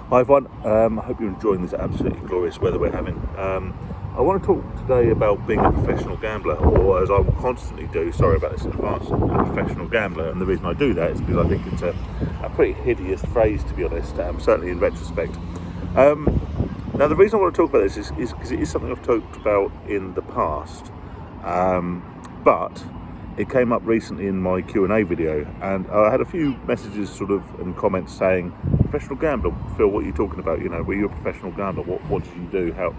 Hi everyone, I hope you're enjoying this absolutely glorious weather we're having. I want to talk today about being a professional gambler, or as I will constantly do, sorry about this in advance, a professional gambler. And the reason I do that is because I think it's a pretty hideous phrase, to be honest, certainly in retrospect. Now the reason I want to talk about this is because it is something I've talked about in the past, but it came up recently in my Q&A video, and I had a few messages and comments saying, professional gambler, Phil, what are you talking about? Were you a professional gambler? What did you do? How,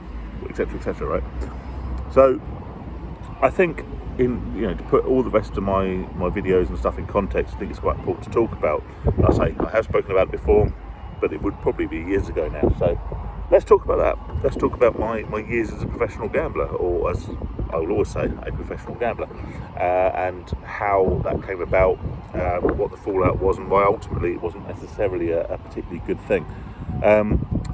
etc., right? So I think to put all the rest of my videos and stuff in context, I think it's quite important to talk about. Like I say, I have spoken about it before, but it would probably be years ago now. So let's talk about that. Let's talk about my years as a professional gambler, or as I will always say, a professional gambler, and how that came about, what the fallout was, and why ultimately it wasn't necessarily a particularly good thing.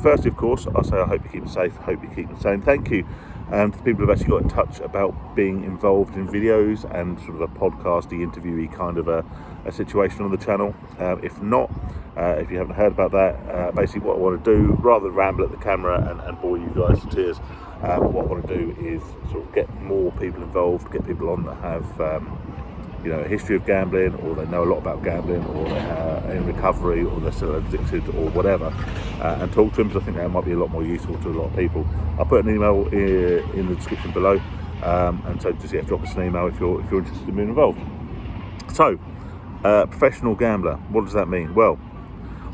Firstly, of course, I'll say I hope you keep safe, hope you keep sane. Thank you to the people who've actually got in touch about being involved in videos and sort of a podcasty, interviewee kind of a situation on the channel. If not, if you haven't heard about that, basically what I want to do, rather than ramble at the camera and bore you guys to tears, what I want to do is sort of get more people involved, get people on that have a history of gambling, or they know a lot about gambling, or they're in recovery, or they're still addicted, or whatever, and talk to them, because I think that might be a lot more useful to a lot of people. I'll put an email in the description below, and so just drop us an email if you're interested in being involved. So, professional gambler, what does that mean? Well,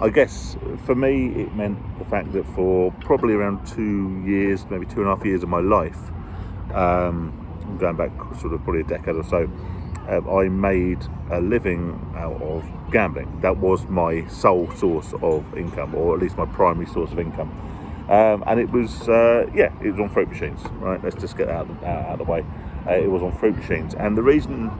I guess for me it meant the fact that for probably around 2 years, maybe 2.5 years of my life, going back sort of probably a decade or so, I made a living out of gambling. That was my sole source of income, or at least my primary source of income. And it was, it was on fruit machines, right? Let's just get that out of the way. It was on fruit machines. And the reason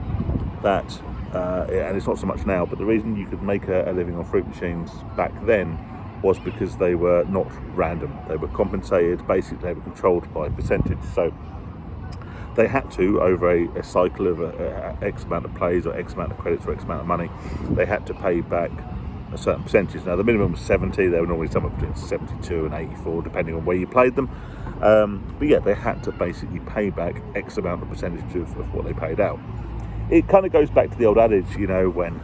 that, and it's not so much now, but the reason you could make a living on fruit machines back then was because they were not random. They were compensated, basically they were controlled by percentage. So they had to, over a cycle of X amount of plays, or X amount of credits, or X amount of money, they had to pay back a certain percentage. Now the minimum was 70, they were normally somewhere between 72 and 84, depending on where you played them. But yeah, they had to basically pay back X amount of percentage of what they paid out. It kind of goes back to the old adage, when,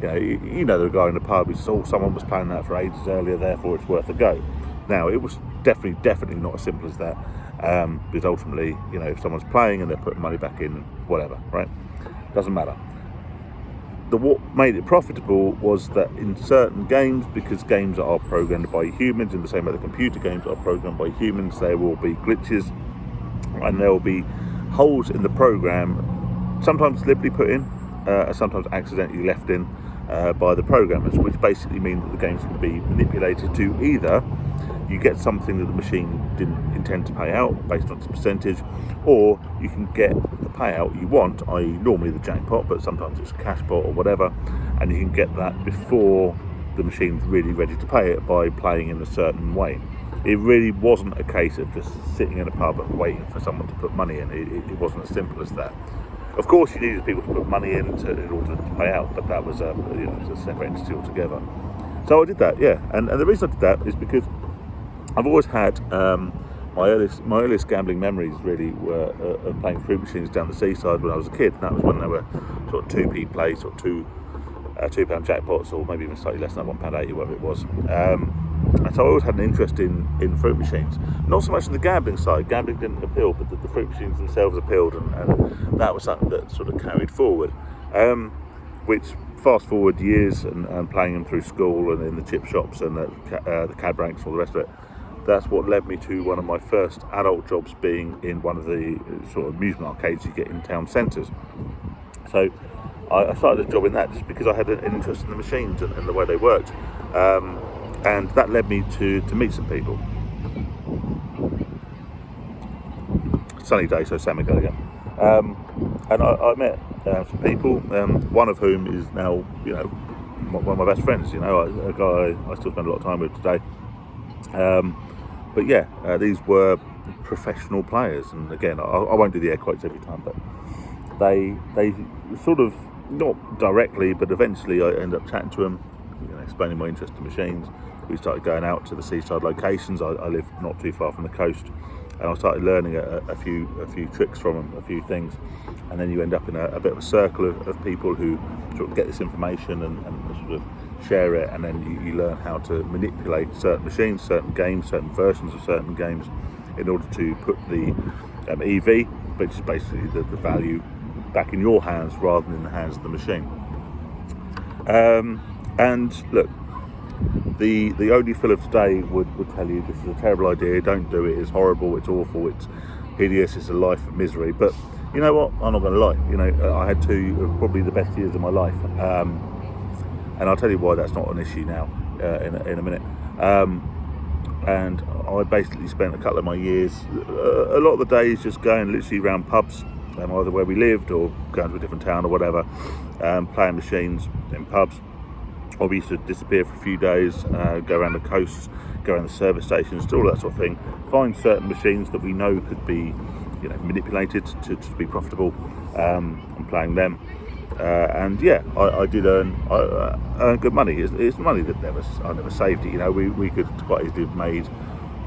the guy in the pub who saw someone was playing that for ages earlier, therefore it's worth a go. Now, it was definitely not as simple as that. Because ultimately, if someone's playing and they're putting money back in, whatever, right? Doesn't matter. What made it profitable was that in certain games, because games are programmed by humans, in the same way the computer games are programmed by humans, there will be glitches and there will be holes in the program, sometimes deliberately put in, sometimes accidentally left in by the programmers, which basically mean that the games can be manipulated to either you get something that the machine didn't intend to pay out based on its percentage, or you can get the payout you want, i.e. normally the jackpot, but sometimes it's a cash pot or whatever, and you can get that before the machine's really ready to pay it by playing in a certain way. It really wasn't a case of just sitting in a pub and waiting for someone to put money in. It wasn't as simple as that. Of course, you needed people to put money in order to pay out, but that was a separate entity altogether. So I did that, yeah, and the reason I did that is because I've always had my earliest gambling memories really were of playing fruit machines down the seaside when I was a kid. And that was when they were sort of 2p plays, or £2 jackpots, or maybe even slightly less than that, £1.80, whatever it was. And so I always had an interest in fruit machines. Not so much on the gambling side. Gambling didn't appeal, but the fruit machines themselves appealed, and that was something that sort of carried forward. Which fast forward years and playing them through school and in the chip shops and the cab ranks and all the rest of it, that's what led me to one of my first adult jobs, being in one of the sort of amusement arcades you get in town centres. So I started a job in that just because I had an interest in the machines and the way they worked, and that led me to meet some people. Sunny day, so Sam again. And I met some people, one of whom is now, one of my best friends, a guy I still spend a lot of time with today. But yeah, these were professional players, and again, I won't do the air quotes every time, but they sort of, not directly, but eventually I ended up chatting to them, explaining my interest in machines, we started going out to the seaside locations. I live not too far from the coast, and I started learning a few tricks from them, a few things, and then you end up in a bit of a circle of people who sort of get this information and sort of share it, and then you learn how to manipulate certain machines, certain games, certain versions of certain games in order to put the EV, which is basically the value, back in your hands rather than in the hands of the machine. And look, the only Phil of today would tell you this is a terrible idea, don't do it, it's horrible, it's awful, it's hideous, it's a life of misery. But you know what, I'm not going to lie, you know, I had two of probably the best years of my life, and I'll tell you why that's not an issue now in a minute. And I basically spent a couple of my years, a lot of the days, just going literally around pubs, either where we lived or going to a different town or whatever, playing machines in pubs. Or we used to disappear for a few days, go around the coasts, go around the service stations, do all that sort of thing. Find certain machines that we know could be, you know, manipulated to be profitable, and playing them. And yeah, I did earn good money. It's money that I never saved it. You know, we could quite easily have made,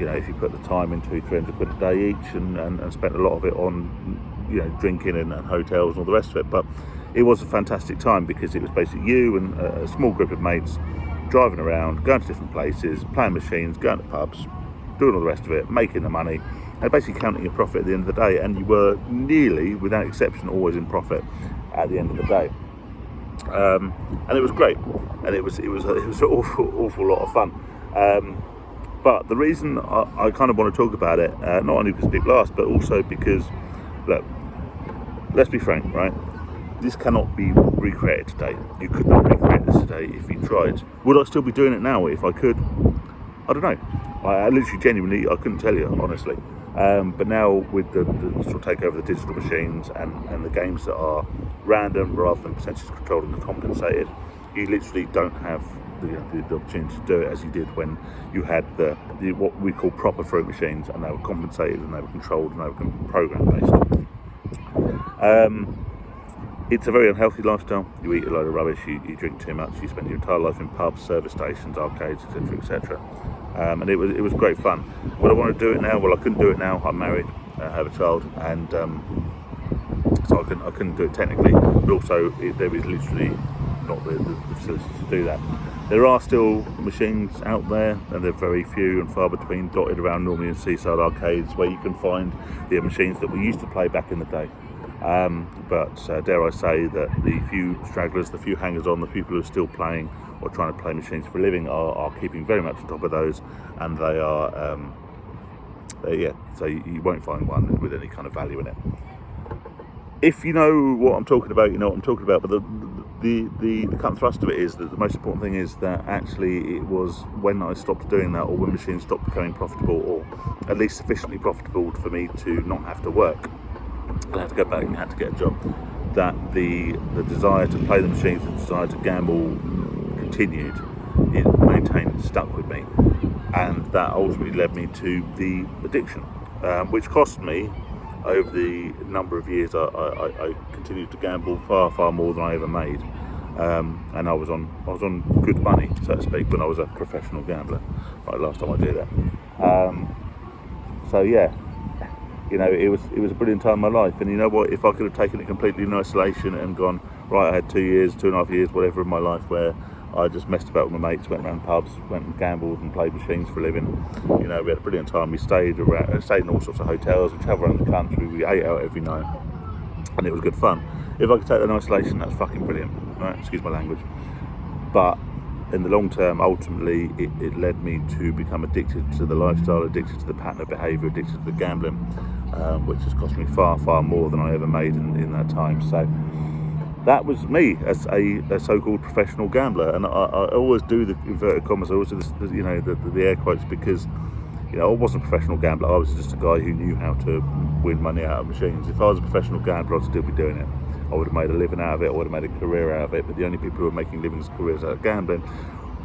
you know, if you put the time into £300 a day each, and spent a lot of it on, you know, drinking and hotels and all the rest of it. But it was a fantastic time because it was basically you and a small group of mates driving around, going to different places, playing machines, going to pubs, doing all the rest of it, making the money, and basically counting your profit at the end of the day. And you were nearly, without exception, always in profit at the end of the day. And it was great, and it was an awful lot of fun. But the reason I kind of want to talk about it, not only because people ask, but also because, look, let's be frank, right? This cannot be recreated today. You could not recreate this today if you tried. Would I still be doing it now if I could? I don't know. I literally, genuinely, I couldn't tell you, honestly. But now with the sort of takeover of the digital machines and the games that are random rather than percentage controlled and compensated, you literally don't have the opportunity to do it as you did when you had the what we call proper fruit machines, and they were compensated and they were controlled and they were program based. It's a very unhealthy lifestyle. You eat a load of rubbish, you drink too much, you spend your entire life in pubs, service stations, arcades, etc, etc. And it was great fun. Would I want to do it now? Well, I couldn't do it now. I'm married, I have a child, and so I couldn't do it technically, but also there is literally not the facilities to do that. There are still machines out there, and they're very few and far between, dotted around normally in seaside arcades, where you can find the machines that we used to play back in the day. But dare I say that the few stragglers, the few hangers-on, the people who are still playing or trying to play machines for a living are keeping very much on top of those, and they are, so you won't find one with any kind of value in it. If you know what I'm talking about, you know what I'm talking about, but the cut and thrust of it is that the most important thing is that actually it was when I stopped doing that, or when machines stopped becoming profitable, or at least sufficiently profitable for me to not have to work, I had to go back and had to get a job, that the desire to play the machines, the desire to gamble continued, it maintained, stuck with me, and that ultimately led me to the addiction, which cost me, over the number of years I continued to gamble far more than I ever made, and I was on good money, so to speak, when I was a professional gambler. Right, last time I did that. So yeah, you know, it was a brilliant time in my life. And you know what, if I could have taken it completely in isolation and gone, right, I had 2.5 years, whatever, in my life where I just messed about with my mates, went around pubs, went and gambled and played machines for a living. You know, we had a brilliant time. We stayed in all sorts of hotels, we travelled around the country, we ate out every night, and it was good fun. If I could take that in isolation, that's fucking brilliant, right? Excuse my language. But in the long term, ultimately, it led me to become addicted to the lifestyle, addicted to the pattern of behaviour, addicted to the gambling, which has cost me far more than I ever made in that time. So that was me as a so-called professional gambler, and I always do the inverted commas, I always do this, you know, the air quotes, because, you know, I wasn't a professional gambler. I was just a guy who knew how to win money out of machines. If I was a professional gambler, I'd still be doing it. I would have made a living out of it, I would have made a career out of it, but the only people who are making livings and careers out of gambling,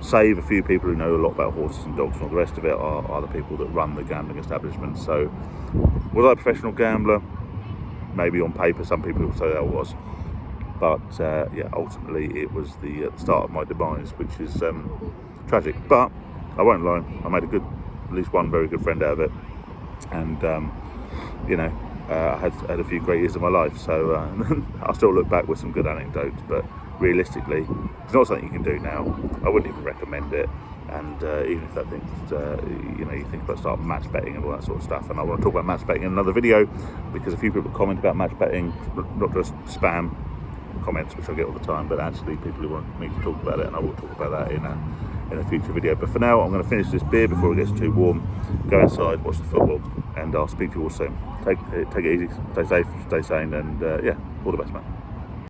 save a few people who know a lot about horses and dogs and all the rest of it, are the people that run the gambling establishment. So, was I a professional gambler? Maybe on paper, some people would say that I was. But yeah, ultimately it was the start of my demise, which is tragic. But I won't lie, I made at least one very good friend out of it, and you know, I had a few great years of my life, so I'll still look back with some good anecdotes, but realistically, it's not something you can do now. I wouldn't even recommend it, and even if that thing's, you know, you think about start match betting and all that sort of stuff, and I want to talk about match betting in another video, because a few people comment about match betting, not just spam comments, which I get all the time, but actually people who want me to talk about it, and I will talk about that in a future video. But for now, I'm going to finish this beer before it gets too warm, go inside, watch the football, and I'll speak to you all soon. Take it easy, stay safe, stay sane, and yeah, all the best, man.